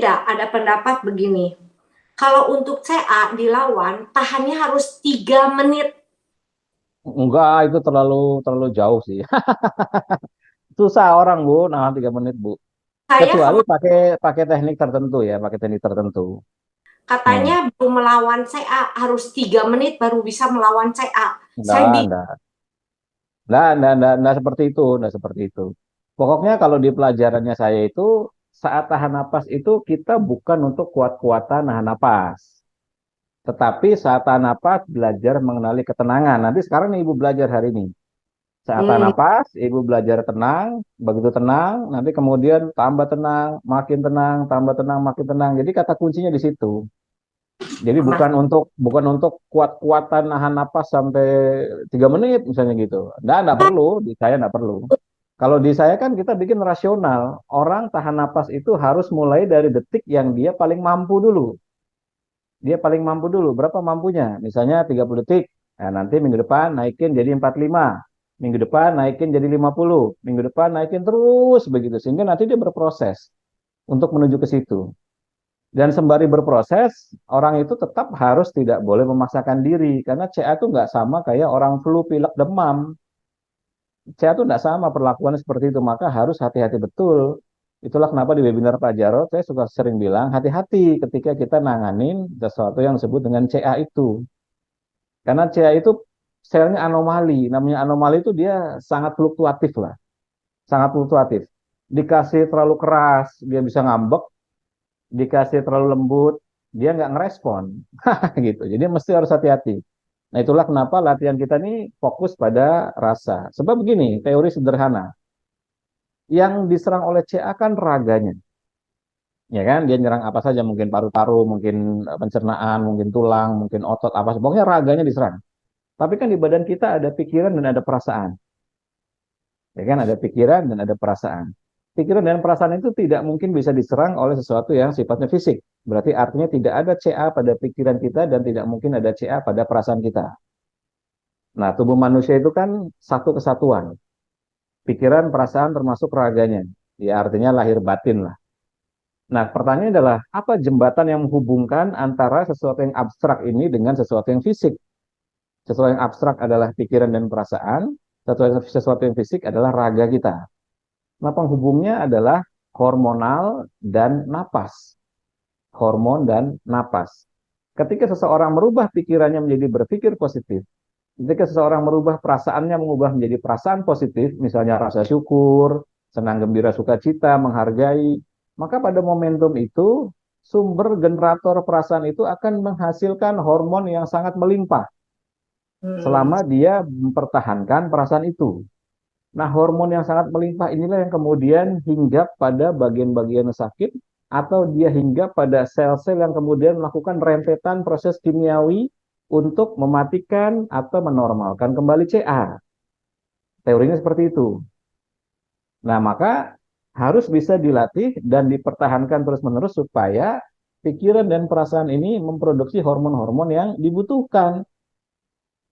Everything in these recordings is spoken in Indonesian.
beda, ada pendapat begini. Kalau untuk CA dilawan, tahannya harus 3 menit. Enggak, itu terlalu terlalu jauh sih. Susah orang Bu, nah 3 menit Bu. Saya Kecuali kemarin pakai pakai teknik tertentu ya, pakai teknik tertentu. katanya Hmm. baru melawan CA harus 3 menit baru bisa melawan CA. Saya Enggak, enggak seperti itu, enggak seperti itu. Pokoknya kalau di pelajarannya saya itu saat tahan napas itu kita bukan untuk kuat-kuatan nahan napas. Tetapi saat tahan napas belajar mengenali ketenangan. Nanti sekarang nih Ibu belajar hari ini. Saat tahan hmm, napas, Ibu belajar tenang, begitu tenang, nanti kemudian tambah tenang, makin tenang, tambah tenang, makin tenang. Jadi kata kuncinya di situ. Jadi Mas, bukan untuk kuat-kuatan nahan napas sampai 3 menit misalnya gitu. Enggak perlu, di saya enggak perlu. Kalau di saya kan kita bikin rasional. Orang tahan napas itu harus mulai dari detik yang dia paling mampu dulu. Dia paling mampu dulu. Berapa mampunya? Misalnya 30 detik. Nah, nanti minggu depan naikin jadi 45. Minggu depan naikin jadi 50. Minggu depan naikin terus begitu. Sehingga nanti dia berproses untuk menuju ke situ. Dan sembari berproses, orang itu tetap harus tidak boleh memaksakan diri. Karena CA itu nggak sama kayak orang flu, pilek, demam. CA itu nggak sama perlakuannya seperti itu. Maka harus hati-hati betul. Itulah kenapa di webinar Pak Jarod, saya suka sering bilang, hati-hati ketika kita nanganin sesuatu yang disebut dengan CA itu. Karena CA itu selnya anomali. Namanya anomali itu dia sangat fluktuatif lah. Sangat fluktuatif. Dikasih terlalu keras, dia bisa ngambek. Dikasih terlalu lembut, dia nggak ngerespon. Gitu. Jadi mesti harus hati-hati. Nah itulah kenapa latihan kita ini fokus pada rasa. Sebab begini, teori sederhana. Yang diserang oleh CA kan raganya. Ya kan, dia nyerang apa saja, mungkin paru-paru, mungkin pencernaan, mungkin tulang, mungkin otot, apa. Pokoknya raganya diserang. Tapi kan di badan kita ada pikiran dan ada perasaan. Ya kan, ada pikiran dan ada perasaan. Pikiran dan perasaan itu tidak mungkin bisa diserang oleh sesuatu yang sifatnya fisik. Berarti artinya tidak ada CA pada pikiran kita dan tidak mungkin ada CA pada perasaan kita. Nah, tubuh manusia itu kan satu kesatuan. Pikiran, perasaan termasuk raganya. Ya, artinya lahir batin lah. Nah, pertanyaannya adalah apa jembatan yang menghubungkan antara sesuatu yang abstrak ini dengan sesuatu yang fisik? Sesuatu yang abstrak adalah pikiran dan perasaan, sesuatu yang fisik adalah raga kita. Nah, penghubungnya adalah hormonal dan napas. Hormon dan napas. Ketika seseorang merubah pikirannya menjadi berpikir positif, ketika seseorang merubah perasaannya mengubah menjadi perasaan positif, misalnya rasa syukur, senang gembira sukacita, menghargai, maka pada momentum itu sumber generator perasaan itu akan menghasilkan hormon yang sangat melimpah hmm, selama dia mempertahankan perasaan itu. Nah, hormon yang sangat melimpah inilah yang kemudian hinggap pada bagian-bagian sakit atau dia hinggap pada sel-sel yang kemudian melakukan rentetan proses kimiawi untuk mematikan atau menormalkan kembali CA. Teorinya seperti itu. Nah, maka harus bisa dilatih dan dipertahankan terus-menerus supaya pikiran dan perasaan ini memproduksi hormon-hormon yang dibutuhkan,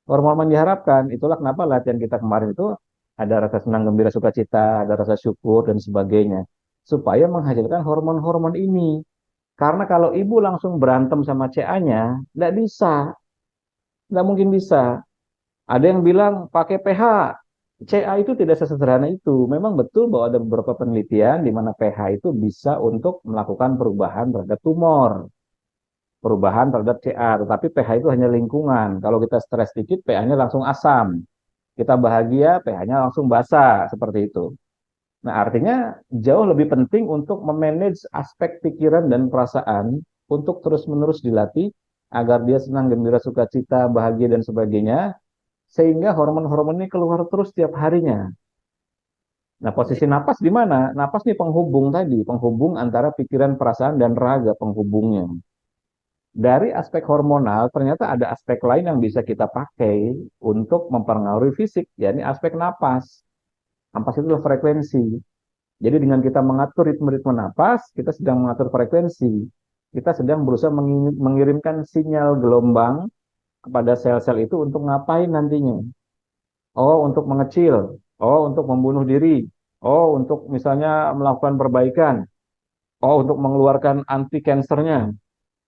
hormon yang diharapkan. Itulah kenapa latihan kita kemarin itu ada rasa senang, gembira, sukacita, ada rasa syukur, dan sebagainya. Supaya menghasilkan hormon-hormon ini. Karena kalau ibu langsung berantem sama CA-nya, nggak bisa. Nggak mungkin bisa. Ada yang bilang pakai pH. CA itu tidak sesederhana itu. Memang betul bahwa ada beberapa penelitian di mana pH itu bisa untuk melakukan perubahan terhadap tumor, perubahan terhadap CA. Tetapi pH itu hanya lingkungan. Kalau kita stres sedikit, pH-nya langsung asam. Kita bahagia, pH-nya langsung basa, seperti itu. Nah, artinya jauh lebih penting untuk memanage aspek pikiran dan perasaan untuk terus-menerus dilatih agar dia senang, gembira, sukacita, bahagia, dan sebagainya, sehingga hormon-hormon ini keluar terus setiap harinya. Nah, posisi napas di mana? Napas nih penghubung tadi, penghubung antara pikiran, perasaan, dan raga penghubungnya. Dari aspek hormonal, ternyata ada aspek lain yang bisa kita pakai untuk mempengaruhi fisik, yakni aspek napas. Napas itu adalah frekuensi. Jadi dengan kita mengatur ritme-ritme napas, kita sedang mengatur frekuensi. Kita sedang berusaha mengirimkan sinyal gelombang kepada sel-sel itu untuk ngapain nantinya. Oh, untuk mengecil. Oh, untuk membunuh diri. Oh, untuk misalnya melakukan perbaikan. Oh, untuk mengeluarkan anti kansernya,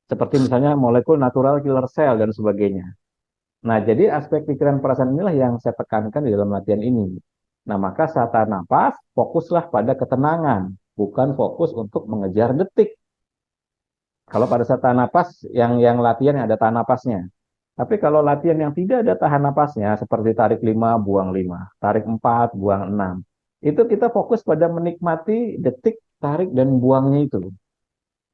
seperti misalnya molekul natural killer cell dan sebagainya. Nah, jadi aspek pikiran perasaan inilah yang saya tekankan di dalam latihan ini. Nah, maka saat tahan napas, fokuslah pada ketenangan, bukan fokus untuk mengejar detik. Kalau pada saat tahan napas, yang latihan yang ada tahan napasnya. Tapi kalau latihan yang tidak ada tahan napasnya, seperti tarik 5, buang 5, tarik 4, buang 6, itu kita fokus pada menikmati detik tarik dan buangnya itu.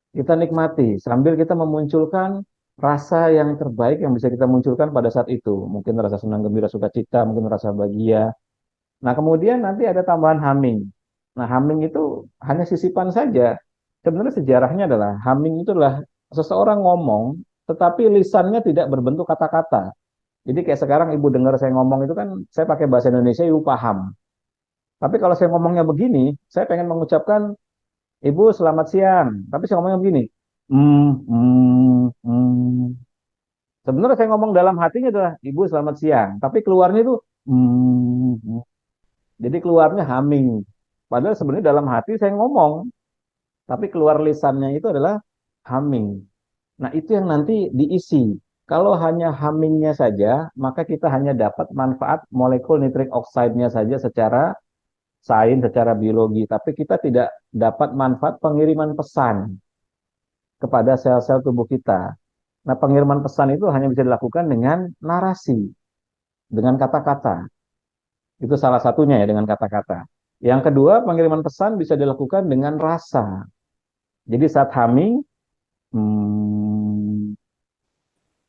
Kita nikmati sambil kita memunculkan rasa yang terbaik yang bisa kita munculkan pada saat itu. Mungkin rasa senang, gembira, sukacita, mungkin rasa bahagia. Nah, kemudian nanti ada tambahan humming. Nah, humming itu hanya sisipan saja. Sebenarnya sejarahnya adalah humming itu adalah seseorang ngomong, tetapi lisannya tidak berbentuk kata-kata. Jadi kayak sekarang ibu dengar saya ngomong itu kan, saya pakai bahasa Indonesia, ibu paham. Tapi kalau saya ngomongnya begini, saya pengen mengucapkan, ibu selamat siang. Tapi saya ngomongnya begini, hmm. Sebenarnya saya ngomong dalam hatinya adalah, ibu selamat siang. Tapi keluarnya itu, hmm. Jadi keluarnya humming. Padahal sebenarnya dalam hati saya ngomong, tapi keluar lisannya itu adalah humming. Nah, itu yang nanti diisi. Kalau hanya hummingnya saja, maka kita hanya dapat manfaat molekul nitrik oxide-nya saja secara sains, secara biologi. Tapi kita tidak dapat manfaat pengiriman pesan kepada sel-sel tubuh kita. Nah, pengiriman pesan itu hanya bisa dilakukan dengan narasi, dengan kata-kata. Itu salah satunya ya, dengan kata-kata. Yang kedua, pengiriman pesan bisa dilakukan dengan rasa. Jadi saat humming, hmm,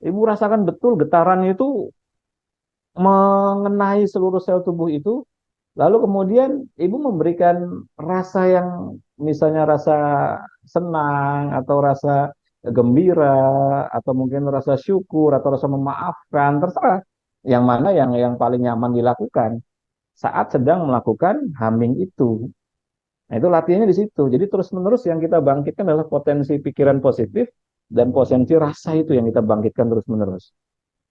ibu rasakan betul getaran itu mengenai seluruh sel tubuh itu. Lalu kemudian ibu memberikan rasa yang misalnya rasa senang atau rasa gembira atau mungkin rasa syukur atau rasa memaafkan, terserah yang mana yang paling nyaman dilakukan saat sedang melakukan humming itu. Nah, itu latihannya di situ. Jadi terus-menerus yang kita bangkitkan adalah potensi pikiran positif dan potensi rasa itu yang kita bangkitkan terus-menerus.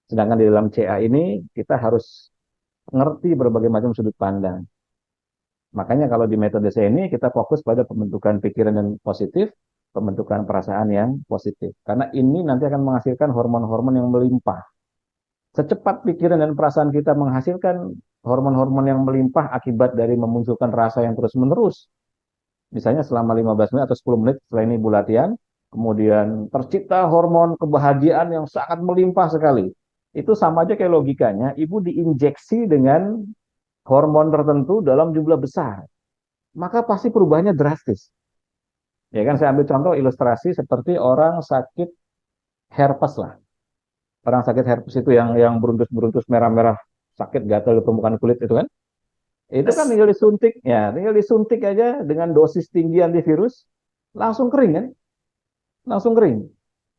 Sedangkan di dalam CA ini kita harus ngerti berbagai macam sudut pandang. Makanya kalau di metode saya ini kita fokus pada pembentukan pikiran dan positif, pembentukan perasaan yang positif. Karena ini nanti akan menghasilkan hormon-hormon yang melimpah. Secepat pikiran dan perasaan kita menghasilkan hormon-hormon yang melimpah akibat dari memunculkan rasa yang terus-menerus, misalnya selama 15 menit atau 10 menit setelah ini ibu latihan, kemudian tercipta hormon kebahagiaan yang sangat melimpah sekali. Itu sama aja kayak logikanya, ibu diinjeksi dengan hormon tertentu dalam jumlah besar. Maka pasti perubahannya drastis. Ya kan, saya ambil contoh ilustrasi seperti orang sakit herpes lah. Orang sakit herpes itu yang beruntus-beruntus merah-merah, sakit gatal di permukaan kulit itu kan. Itu kan tinggal disuntik, ya, tinggal disuntik aja dengan dosis tinggi antivirus, langsung kering kan? Langsung kering.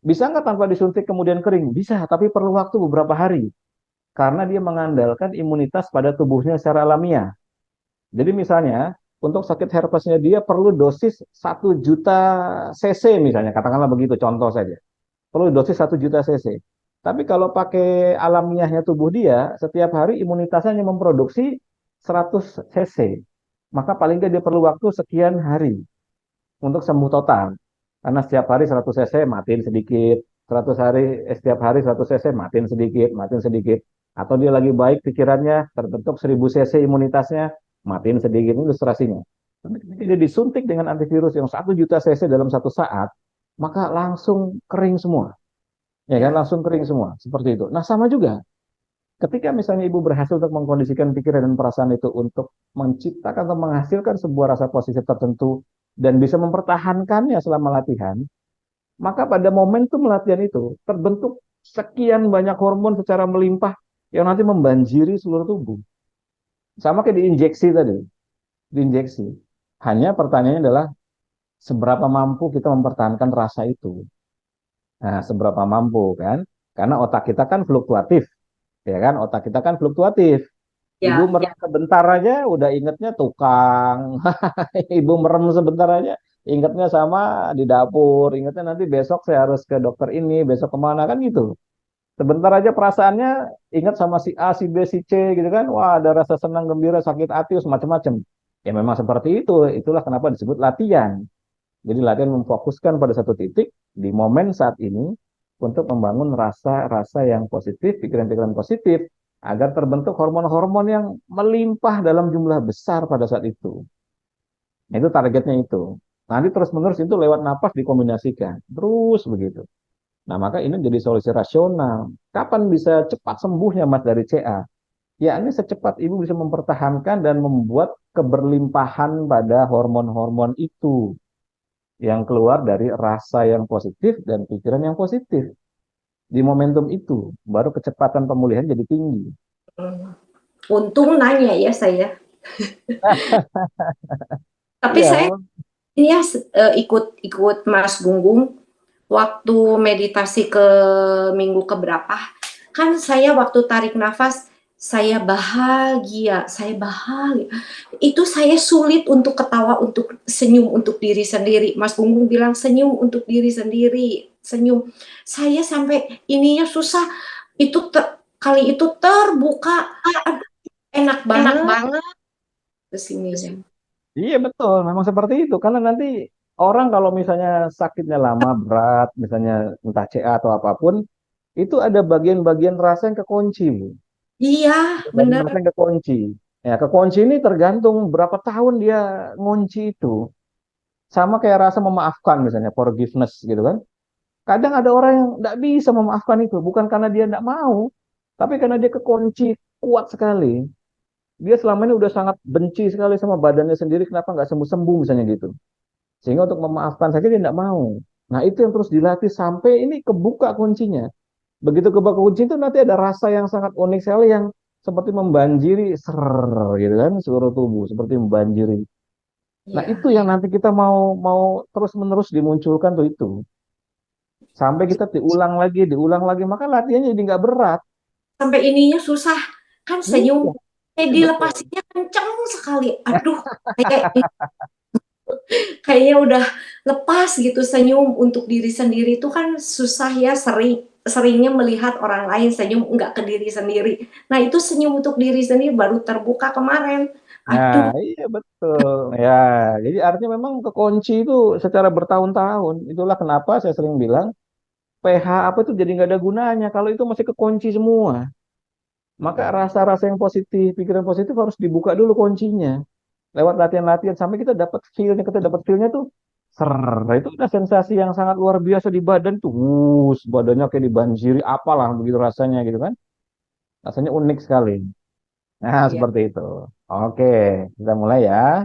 Bisa nggak tanpa disuntik kemudian kering? Bisa, tapi perlu waktu beberapa hari. Karena dia mengandalkan imunitas pada tubuhnya secara alamiah. Jadi misalnya, untuk sakit herpesnya dia perlu dosis 1 juta cc misalnya, katakanlah begitu contoh saja. Perlu dosis 1 juta cc. Tapi kalau pakai alamiahnya tubuh dia, setiap hari imunitasnya hanya memproduksi 100 cc. Maka paling nggak dia perlu waktu sekian hari untuk sembuh total. Karena setiap hari 100 cc matiin sedikit, 100 hari, setiap hari 100 cc matiin sedikit, matiin sedikit. Atau dia lagi baik pikirannya, terbentuk 1000 cc imunitasnya, matiin sedikit, ini ilustrasinya. Tapi ketika dia disuntik dengan antivirus yang 1 juta cc dalam 1 saat, maka langsung kering semua. Ya kan, langsung kering semua. Seperti itu. Nah, sama juga. Ketika misalnya ibu berhasil untuk mengkondisikan pikiran dan perasaan itu untuk menciptakan atau menghasilkan sebuah rasa positif tertentu dan bisa mempertahankannya selama latihan, maka pada momentum latihan itu terbentuk sekian banyak hormon secara melimpah yang nanti membanjiri seluruh tubuh. Sama kayak diinjeksi tadi, diinjeksi. Hanya pertanyaannya adalah seberapa mampu kita mempertahankan rasa itu. Nah, seberapa mampu kan? Karena otak kita kan fluktuatif, ya kan? Otak kita kan fluktuatif. Ibu Ya, merem sebentar aja udah ingetnya tukang. Ibu merem sebentar aja ingetnya sama di dapur. Ingetnya nanti besok saya harus ke dokter ini, besok kemana kan gitu. Sebentar aja perasaannya ingat sama si A, si B, si C gitu kan. Wah, ada rasa senang, gembira, sakit hati, macam-macam. Ya memang seperti itu. Itulah kenapa disebut latihan. Jadi latihan memfokuskan pada satu titik di momen saat ini untuk membangun rasa-rasa yang positif, pikiran-pikiran positif, agar terbentuk hormon-hormon yang melimpah dalam jumlah besar pada saat itu. Nah, itu targetnya itu. Nanti terus-menerus itu lewat napas dikombinasikan. Terus begitu. Nah, maka ini jadi solusi rasional. Kapan bisa cepat sembuhnya Mas dari CA? Ya, ini secepat ibu bisa mempertahankan dan membuat keberlimpahan pada hormon-hormon itu yang keluar dari rasa yang positif dan pikiran yang positif. Di momentum itu, baru kecepatan pemulihan jadi tinggi. Hmm. Untung nanya ya saya. Tapi Iya, saya ini ya ikut Mas Gunggung waktu meditasi ke minggu keberapa. Kan saya waktu tarik nafas saya bahagia. Itu saya sulit untuk ketawa, untuk senyum untuk diri sendiri. Mas Gunggung bilang senyum untuk diri sendiri, senyum. Saya sampai ininya susah. Itu kali itu terbuka, aduh, enak Enak banget banget. kesininya. iya betul, memang seperti itu. Karena nanti orang kalau misalnya sakitnya lama, berat, misalnya entah CA atau apapun, itu ada bagian-bagian rasa yang kekunci, Bu. Iya, Bagian bener. rasa yang kekunci. Ya, kekunci ini tergantung berapa tahun dia ngunci itu. Sama kayak rasa memaafkan misalnya, forgiveness gitu kan. Kadang ada orang yang nggak bisa memaafkan itu, bukan karena dia nggak mau, tapi karena dia kekunci kuat sekali. Dia selama ini udah sangat benci sekali sama badannya sendiri, kenapa nggak sembuh-sembuh misalnya gitu. Sehingga untuk memaafkan saja dia nggak mau. Nah itu yang terus dilatih sampai ini kebuka kuncinya. Begitu kebuka kunci itu nanti ada rasa yang sangat unik sekali yang seperti membanjiri ser gitu kan seluruh tubuh seperti membanjiri. Nah itu Iya. yang nanti kita mau mau terus menerus dimunculkan tuh itu sampai kita diulang lagi maka latihannya jadi nggak berat. Sampai ininya susah. Kan Iya, senyum. iya betul. Dilepasinya kenceng sekali. Aduh, kayak kayaknya udah lepas gitu senyum untuk diri sendiri itu kan susah ya, seringnya melihat orang lain senyum nggak ke diri sendiri. Nah itu senyum untuk diri sendiri baru terbuka kemarin. Nah, Aduh, iya betul. Ya, jadi artinya memang kekunci itu secara bertahun-tahun. Itulah kenapa saya sering bilang PH apa itu jadi nggak ada gunanya kalau itu masih kekunci semua. Maka rasa-rasa yang positif, pikiran positif harus dibuka dulu kuncinya. Lewat latihan-latihan sampai kita dapat feel-nya tuh ser. Nah, itu udah sensasi yang sangat luar biasa di badan tuh. Badannya kayak dibanjiri apalah begitu rasanya gitu kan. Rasanya unik sekali. Nah, ya. seperti itu. Oke, kita mulai ya.